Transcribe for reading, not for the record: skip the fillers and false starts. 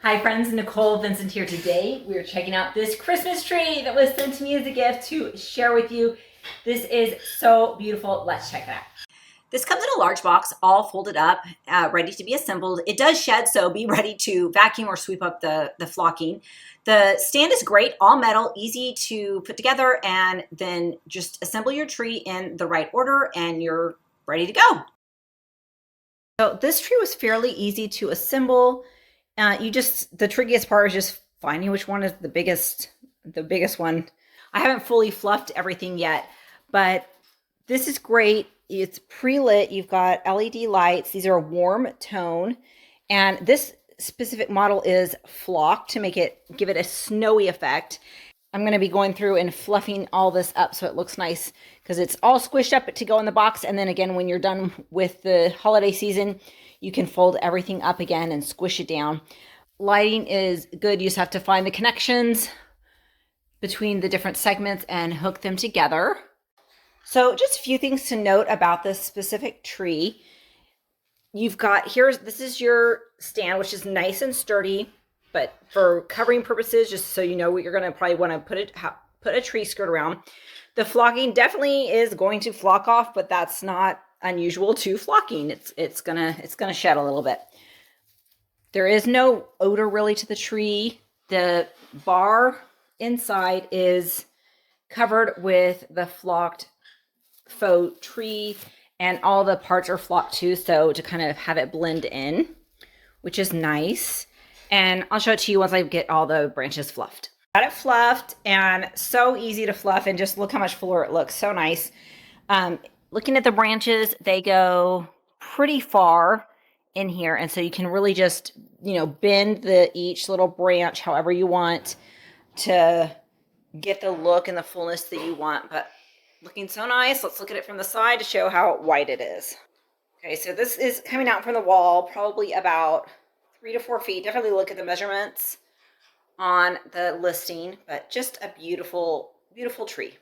Hi friends, Nicole Vincent here. Today we are checking out this Christmas tree that was sent to me as a gift to share with you. This is so beautiful. Let's check it out. This comes in a large box, all folded up, ready to be assembled. It does shed, so be ready to vacuum or sweep up the flocking. The stand is great, all metal, easy to put together, and then just assemble your tree in the right order and you're ready to go. So this tree was fairly easy to assemble. The trickiest part is just finding which one is the biggest one. I haven't fully fluffed everything yet, but this is great. It's pre-lit. You've got LED lights. These are a warm tone, and this specific model is flocked to give it a snowy effect. I'm going to be going through and fluffing all this up so it looks nice because it's all squished up to go in the box. And then again, when you're done with the holiday season, you can fold everything up again and squish it down. Lighting is good. You just have to find the connections between the different segments and hook them together. So just a few things to note about this specific tree. This is your stand, which is nice and sturdy, but for covering purposes, just so you know what you're going to probably want to put a tree skirt around. The flocking definitely is going to flock off, but that's not unusual to flocking. It's gonna shed a little bit. There is no odor really to the tree. The bar inside is covered with the flocked faux tree, and all the parts are flocked too, so to kind of have it blend in, which is nice. And I'll show it to you once I get all the branches fluffed. Got it fluffed, and so easy to fluff, and just look how much fuller it looks. So nice. Looking at the branches, they go pretty far in here, and so you can really just, bend each little branch however you want to get the look and the fullness that you want. But looking so nice. Let's look at it from the side to show how wide it is. Okay, so this is coming out from the wall, probably about 3 to 4 feet. Definitely look at the measurements on the listing, but just a beautiful, beautiful tree.